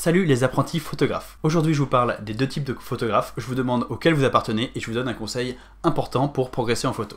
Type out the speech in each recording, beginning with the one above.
Salut les apprentis photographes. Aujourd'hui je vous parle des deux types de photographes, je vous demande auxquels vous appartenez et je vous donne un conseil important pour progresser en photo.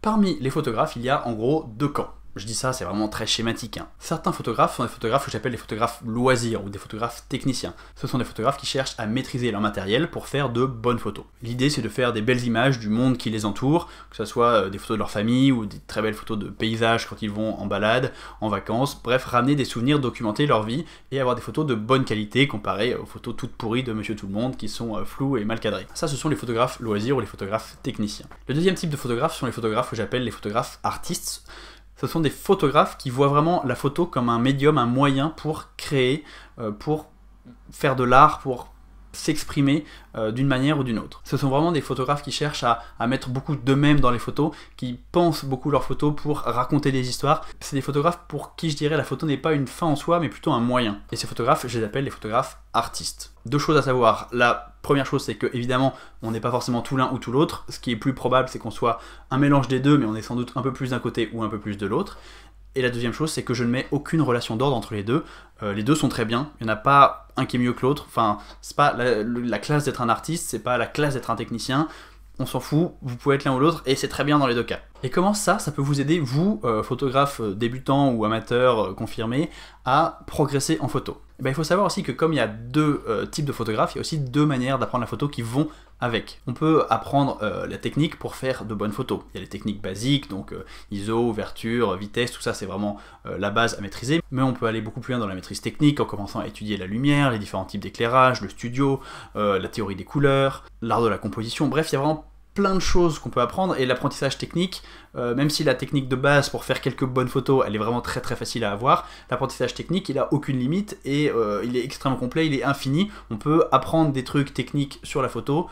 Parmi les photographes, il y a en gros deux camps. Je dis ça, c'est vraiment très schématique. Certains photographes sont des photographes que j'appelle des photographes loisirs ou des photographes techniciens. Ce sont des photographes qui cherchent à maîtriser leur matériel pour faire de bonnes photos. L'idée c'est de faire des belles images du monde qui les entoure, que ce soit des photos de leur famille ou des très belles photos de paysages quand ils vont en balade, en vacances, bref, ramener des souvenirs, documenter leur vie et avoir des photos de bonne qualité comparées aux photos toutes pourries de Monsieur Tout-le-Monde qui sont floues et mal cadrées. Ça, ce sont les photographes loisirs ou les photographes techniciens. Le deuxième type de photographes sont les photographes que j'appelle les photographes artistes. Ce sont des photographes qui voient vraiment la photo comme un médium, un moyen pour créer, pour faire de l'art, pour s'exprimer d'une manière ou d'une autre. Ce sont vraiment des photographes qui cherchent à mettre beaucoup d'eux-mêmes dans les photos, qui pensent beaucoup leurs photos pour raconter des histoires. C'est des photographes pour qui je dirais la photo n'est pas une fin en soi, mais plutôt un moyen. Et ces photographes, je les appelle les photographes artistes. Deux choses à savoir. La première chose, c'est que évidemment, on n'est pas forcément tout l'un ou tout l'autre. Ce qui est plus probable, c'est qu'on soit un mélange des deux, mais on est sans doute un peu plus d'un côté ou un peu plus de l'autre. Et la deuxième chose, c'est que je ne mets aucune relation d'ordre entre les deux. Les deux sont très bien, il n'y en a pas un qui est mieux que l'autre. Enfin, c'est pas la classe d'être un artiste, c'est pas la classe d'être un technicien. On s'en fout, vous pouvez être l'un ou l'autre, et c'est très bien dans les deux cas. Et comment ça peut vous aider, vous, photographe débutant ou amateur confirmé, à progresser en photo? Et bien, il faut savoir aussi que comme il y a deux types de photographes, il y a aussi deux manières d'apprendre la photo qui vont avec. On peut apprendre la technique pour faire de bonnes photos. Il y a les techniques basiques, donc ISO, ouverture, vitesse, tout ça c'est vraiment la base à maîtriser. Mais on peut aller beaucoup plus loin dans la maîtrise technique en commençant à étudier la lumière, les différents types d'éclairage, le studio, la théorie des couleurs, l'art de la composition, bref, il y a vraiment plein de choses qu'on peut apprendre, et l'apprentissage technique, même si la technique de base pour faire quelques bonnes photos, elle est vraiment très très facile à avoir, l'apprentissage technique, il a aucune limite, et il est extrêmement complet, il est infini. On peut apprendre des trucs techniques sur la photo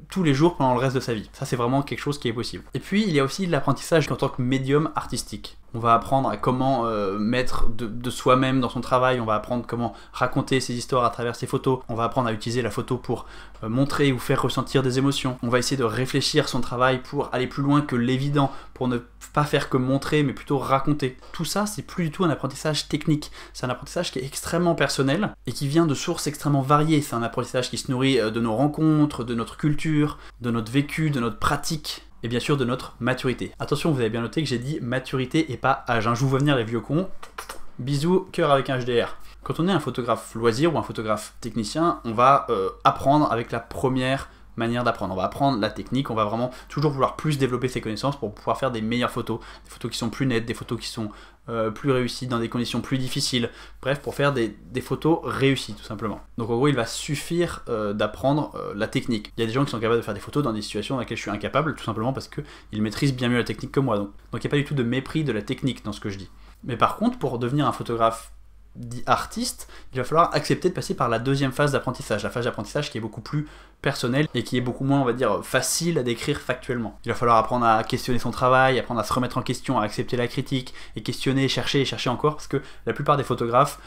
tous les jours pendant le reste de sa vie. Ça, c'est vraiment quelque chose qui est possible. Et puis, il y a aussi l'apprentissage en tant que médium artistique. On va apprendre à comment mettre de soi-même dans son travail, on va apprendre comment raconter ses histoires à travers ses photos, on va apprendre à utiliser la photo pour montrer ou faire ressentir des émotions, on va essayer de réfléchir son travail pour aller plus loin que l'évident, pour ne pas faire que montrer, mais plutôt raconter. Tout ça, c'est plus du tout un apprentissage technique, c'est un apprentissage qui est extrêmement personnel et qui vient de sources extrêmement variées. C'est un apprentissage qui se nourrit de nos rencontres, de notre culture, de notre vécu, de notre pratique, et bien sûr de notre maturité. Attention, vous avez bien noté que j'ai dit maturité et pas âge. Je vous vois venir les vieux cons. Bisous, cœur avec un HDR. Quand on est un photographe loisir ou un photographe technicien, on va apprendre avec la première manière d'apprendre. On va apprendre la technique, on va vraiment toujours vouloir plus développer ses connaissances pour pouvoir faire des meilleures photos, des photos qui sont plus nettes, des photos qui sont plus réussies dans des conditions plus difficiles, bref, pour faire des photos réussies tout simplement. Donc en gros, il va suffire d'apprendre la technique. Il y a des gens qui sont capables de faire des photos dans des situations dans lesquelles je suis incapable, tout simplement parce qu'ils maîtrisent bien mieux la technique que moi. Donc il n'y a pas du tout de mépris de la technique dans ce que je dis. Mais par contre, pour devenir un photographe dit artiste, il va falloir accepter de passer par la deuxième phase d'apprentissage, la phase d'apprentissage qui est beaucoup plus personnelle et qui est beaucoup moins, on va dire, facile à décrire factuellement. Il va falloir apprendre à questionner son travail, apprendre à se remettre en question, à accepter la critique, et questionner, chercher et chercher encore, parce que la plupart des photographes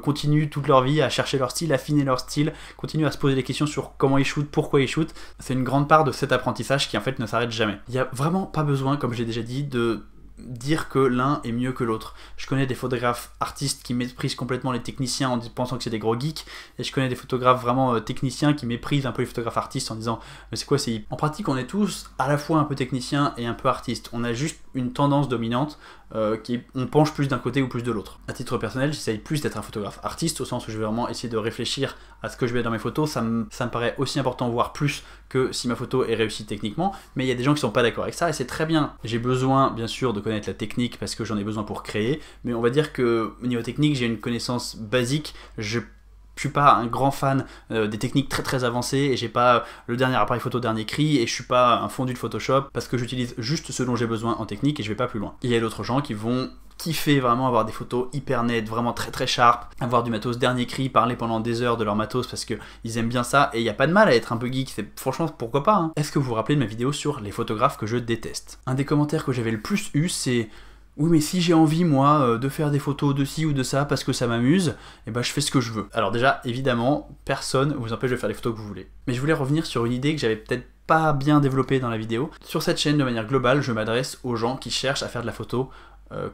continuent toute leur vie à chercher leur style, affiner leur style, continuent à se poser des questions sur comment ils shootent, pourquoi ils shootent. C'est une grande part de cet apprentissage qui en fait ne s'arrête jamais. Il n'y a vraiment pas besoin, comme j'ai déjà dit, de dire que l'un est mieux que l'autre. Je connais des photographes artistes qui méprisent complètement les techniciens en pensant que c'est des gros geeks, et je connais des photographes vraiment techniciens qui méprisent un peu les photographes artistes en disant mais c'est quoi c'est... En pratique, on est tous à la fois un peu techniciens et un peu artistes. On a juste une tendance dominante on penche plus d'un côté ou plus de l'autre. À titre personnel, j'essaye plus d'être un photographe artiste, au sens où je vais vraiment essayer de réfléchir à ce que je mets dans mes photos. Ça me paraît aussi important, voire plus, que si ma photo est réussie techniquement, mais il y a des gens qui sont pas d'accord avec ça, et c'est très bien. J'ai besoin, bien sûr, de connaître la technique, parce que j'en ai besoin pour créer, mais on va dire que au niveau technique, j'ai une connaissance basique. Je suis pas un grand fan des techniques très très avancées, et j'ai pas le dernier appareil photo dernier cri, et je suis pas un fondu de Photoshop, parce que j'utilise juste ce dont j'ai besoin en technique et je vais pas plus loin. Il y a d'autres gens qui vont kiffer vraiment avoir des photos hyper nettes, vraiment très très sharp, avoir du matos dernier cri, parler pendant des heures de leur matos parce qu'ils aiment bien ça, et il n'y a pas de mal à être un peu geek, franchement pourquoi pas hein. Est-ce que vous vous rappelez de ma vidéo sur les photographes que je déteste? Un des commentaires que j'avais le plus eu, c'est oui mais si j'ai envie moi de faire des photos de ci ou de ça parce que ça m'amuse, et ben je fais ce que je veux. Alors déjà évidemment personne vous empêche de faire les photos que vous voulez. Mais je voulais revenir sur une idée que j'avais peut-être pas bien développée dans la vidéo. Sur cette chaîne de manière globale, je m'adresse aux gens qui cherchent à faire de la photo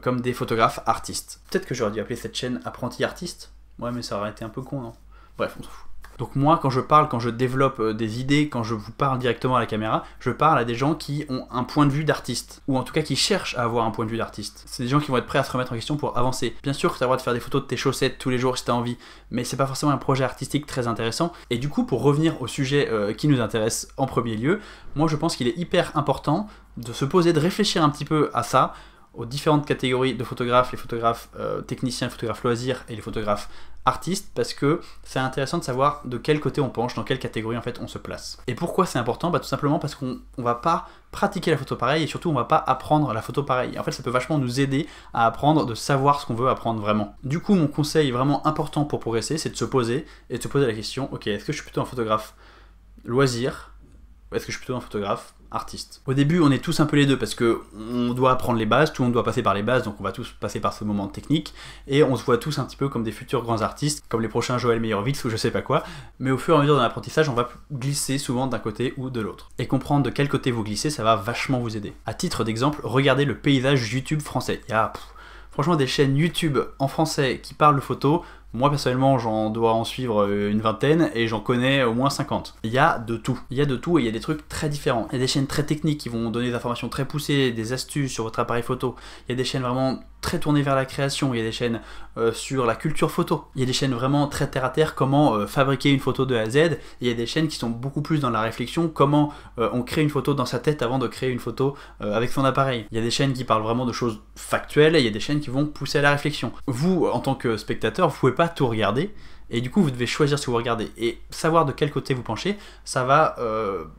comme des photographes artistes. Peut-être que j'aurais dû appeler cette chaîne Apprenti Artiste. Ouais, mais ça aurait été un peu con, non? Bref, on s'en fout. Donc moi, quand je parle, quand je développe des idées, quand je vous parle directement à la caméra, je parle à des gens qui ont un point de vue d'artiste, ou en tout cas qui cherchent à avoir un point de vue d'artiste. C'est des gens qui vont être prêts à se remettre en question pour avancer. Bien sûr que tu as le droit de faire des photos de tes chaussettes tous les jours si tu as envie, mais c'est pas forcément un projet artistique très intéressant. Et du coup, pour revenir au sujet qui nous intéresse en premier lieu, moi je pense qu'il est hyper important de se poser, de réfléchir un petit peu à ça, aux différentes catégories de photographes, les photographes techniciens, les photographes loisirs et les photographes artistes, parce que c'est intéressant de savoir de quel côté on penche, dans quelle catégorie en fait on se place. Et pourquoi c'est important? Tout simplement parce qu'on va pas pratiquer la photo pareil, et surtout on va pas apprendre la photo pareil. En fait ça peut vachement nous aider à apprendre, de savoir ce qu'on veut apprendre vraiment. Du coup mon conseil vraiment important pour progresser, c'est de se poser et de se poser la question, ok, est-ce que je suis plutôt un photographe loisir, ou est-ce que je suis plutôt un photographe artiste? Au début on est tous un peu les deux parce que on doit apprendre les bases, tout le monde doit passer par les bases, donc on va tous passer par ce moment technique et on se voit tous un petit peu comme des futurs grands artistes, comme les prochains Joël Meyerowitz ou je sais pas quoi, mais au fur et à mesure de l'apprentissage on va glisser souvent d'un côté ou de l'autre. Et comprendre de quel côté vous glissez, ça va vachement vous aider. À titre d'exemple, regardez le paysage YouTube français. Il y a franchement des chaînes YouTube en français qui parlent de photos. Moi personnellement j'en dois en suivre une vingtaine et j'en connais au moins 50. Il y a de tout. Il y a de tout et il y a des trucs très différents. Il y a des chaînes très techniques qui vont donner des informations très poussées, des astuces sur votre appareil photo. Il y a des chaînes vraiment très tournées vers la création. Il y a des chaînes sur la culture photo. Il y a des chaînes vraiment très terre à terre, comment fabriquer une photo de A à Z. Et il y a des chaînes qui sont beaucoup plus dans la réflexion, comment on crée une photo dans sa tête avant de créer une photo avec son appareil. Il y a des chaînes qui parlent vraiment de choses factuelles et il y a des chaînes qui vont pousser à la réflexion. Vous, en tant que spectateur, vous pouvez pas tout regarder et du coup vous devez choisir ce que vous regardez et savoir de quel côté vous penchez, ça va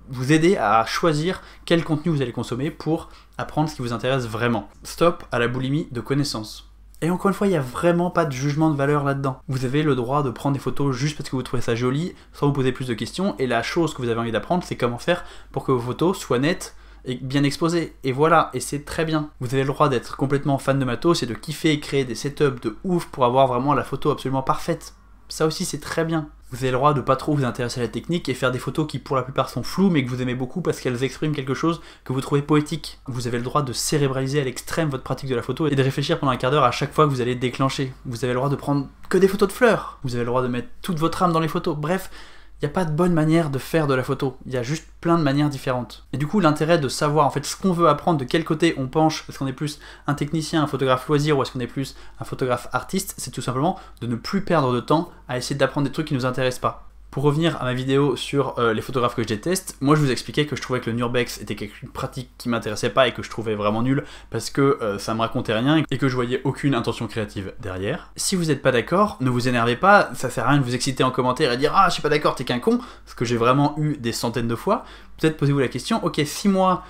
vous aider à choisir quel contenu vous allez consommer pour apprendre ce qui vous intéresse vraiment. Stop à la boulimie de connaissances. Et encore une fois, il n'y a vraiment pas de jugement de valeur là-dedans. Vous avez le droit de prendre des photos juste parce que vous trouvez ça joli, sans vous poser plus de questions, et la chose que vous avez envie d'apprendre, c'est comment faire pour que vos photos soient nettes et bien exposé, et voilà, et c'est très bien. Vous avez le droit d'être complètement fan de matos et de kiffer et créer des setups de ouf pour avoir vraiment la photo absolument parfaite. Ça aussi c'est très bien. Vous avez le droit de pas trop vous intéresser à la technique et faire des photos qui pour la plupart sont floues mais que vous aimez beaucoup parce qu'elles expriment quelque chose que vous trouvez poétique. Vous avez le droit de cérébraliser à l'extrême votre pratique de la photo et de réfléchir pendant un quart d'heure à chaque fois que vous allez déclencher. Vous avez le droit de prendre que des photos de fleurs. Vous avez le droit de mettre toute votre âme dans les photos. Bref, il n'y a pas de bonne manière de faire de la photo, il y a juste plein de manières différentes. Et du coup, l'intérêt de savoir en fait ce qu'on veut apprendre, de quel côté on penche, est-ce qu'on est plus un technicien, un photographe loisir ou est-ce qu'on est plus un photographe artiste, c'est tout simplement de ne plus perdre de temps à essayer d'apprendre des trucs qui nous intéressent pas. Pour revenir à ma vidéo sur les photographes que je déteste, moi je vous expliquais que je trouvais que le Nurbex était une pratique qui m'intéressait pas et que je trouvais vraiment nul parce que ça me racontait rien et que je voyais aucune intention créative derrière. Si vous n'êtes pas d'accord, ne vous énervez pas, ça sert à rien de vous exciter en commentaire et dire ah je suis pas d'accord, t'es qu'un con, ce que j'ai vraiment eu des centaines de fois. Peut-être posez-vous la question, ok si moi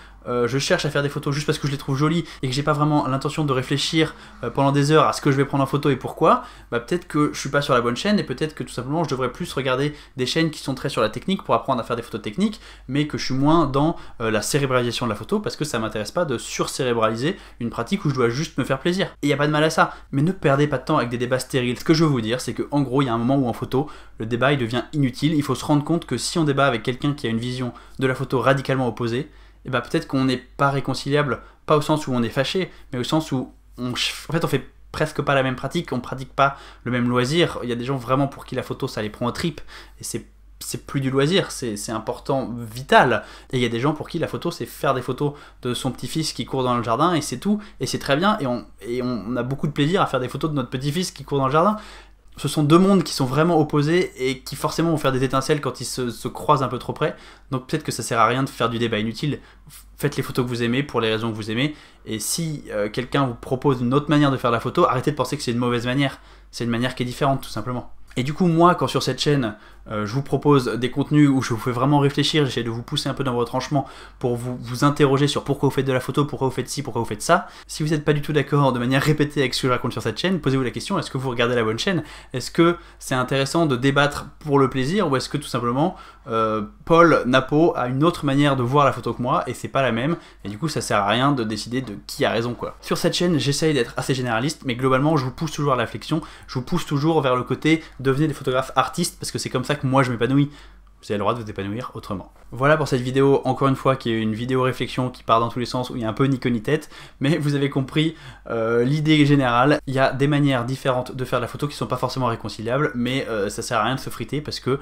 je cherche à faire des photos juste parce que je les trouve jolies et que j'ai pas vraiment l'intention de réfléchir pendant des heures à ce que je vais prendre en photo et pourquoi, bah peut-être que je suis pas sur la bonne chaîne et peut-être que tout simplement je devrais plus regarder des chaînes qui sont très sur la technique pour apprendre à faire des photos techniques mais que je suis moins dans la cérébralisation de la photo parce que ça m'intéresse pas de surcérébraliser une pratique où je dois juste me faire plaisir. Et y a pas de mal à ça, mais ne perdez pas de temps avec des débats stériles. Ce que je veux vous dire c'est que en gros il y a un moment où en photo le débat il devient inutile, il faut se rendre compte que si on débat avec quelqu'un qui a une vision de la photo radicalement opposée, et bah peut-être qu'on n'est pas réconciliable, pas au sens où on est fâché, mais au sens où en fait on fait presque pas la même pratique, on pratique pas le même loisir. Il y a des gens vraiment pour qui la photo ça les prend aux tripes, et c'est plus du loisir, c'est important, vital. Et il y a des gens pour qui la photo c'est faire des photos de son petit-fils qui court dans le jardin, et c'est tout, et c'est très bien, et on a beaucoup de plaisir à faire des photos de notre petit-fils qui court dans le jardin. Ce sont deux mondes qui sont vraiment opposés et qui forcément vont faire des étincelles quand ils se croisent un peu trop près. Donc peut-être que ça sert à rien de faire du débat inutile. Faites les photos que vous aimez pour les raisons que vous aimez. Et si quelqu'un vous propose une autre manière de faire la photo, arrêtez de penser que c'est une mauvaise manière. C'est une manière qui est différente tout simplement. Et du coup moi quand sur cette chaîne je vous propose des contenus où je vous fais vraiment réfléchir, j'essaie de vous pousser un peu dans vos retranchements pour vous interroger sur pourquoi vous faites de la photo, pourquoi vous faites ci, pourquoi vous faites ça. Si vous n'êtes pas du tout d'accord de manière répétée avec ce que je raconte sur cette chaîne, posez-vous la question, est-ce que vous regardez la bonne chaîne? Est-ce que c'est intéressant de débattre pour le plaisir ou est-ce que tout simplement Paul Napo a une autre manière de voir la photo que moi et c'est pas la même et du coup ça sert à rien de décider de qui a raison quoi. Sur cette chaîne j'essaye d'être assez généraliste mais globalement je vous pousse toujours à la réflexion, je vous pousse toujours vers le côté devenez des photographes artistes parce que c'est comme ça que moi je m'épanouis. vous avez le droit de vous épanouir autrement. Voilà pour cette vidéo, encore une fois, qui est une vidéo réflexion qui part dans tous les sens, où il y a un peu ni queue ni tête, mais vous avez compris l'idée générale. Il y a des manières différentes de faire de la photo qui ne sont pas forcément réconciliables, mais ça sert à rien de se friter parce que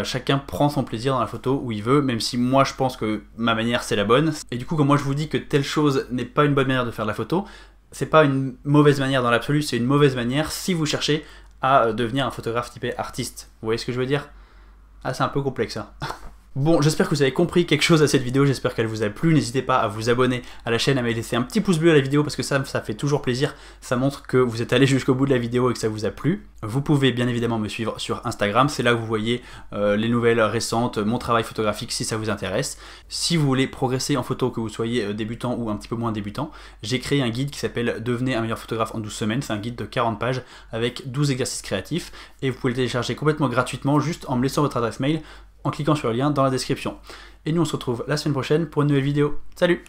chacun prend son plaisir dans la photo où il veut, même si moi je pense que ma manière c'est la bonne. Et du coup, quand moi je vous dis que telle chose n'est pas une bonne manière de faire de la photo, c'est pas une mauvaise manière dans l'absolu, c'est une mauvaise manière si vous cherchez à devenir un photographe typé artiste. Vous voyez ce que je veux dire? Ah, c'est un peu complexe, hein. Bon, j'espère que vous avez compris quelque chose à cette vidéo, j'espère qu'elle vous a plu. N'hésitez pas à vous abonner à la chaîne, à me laisser un petit pouce bleu à la vidéo parce que ça fait toujours plaisir. Ça montre que vous êtes allé jusqu'au bout de la vidéo et que ça vous a plu. Vous pouvez bien évidemment me suivre sur Instagram, c'est là que vous voyez les nouvelles récentes, mon travail photographique si ça vous intéresse. Si vous voulez progresser en photo, que vous soyez débutant ou un petit peu moins débutant, j'ai créé un guide qui s'appelle Devenez un meilleur photographe en 12 semaines. C'est un guide de 40 pages avec 12 exercices créatifs et vous pouvez le télécharger complètement gratuitement juste en me laissant votre adresse mail, en cliquant sur le lien dans la description. Et nous on se retrouve la semaine prochaine pour une nouvelle vidéo. Salut!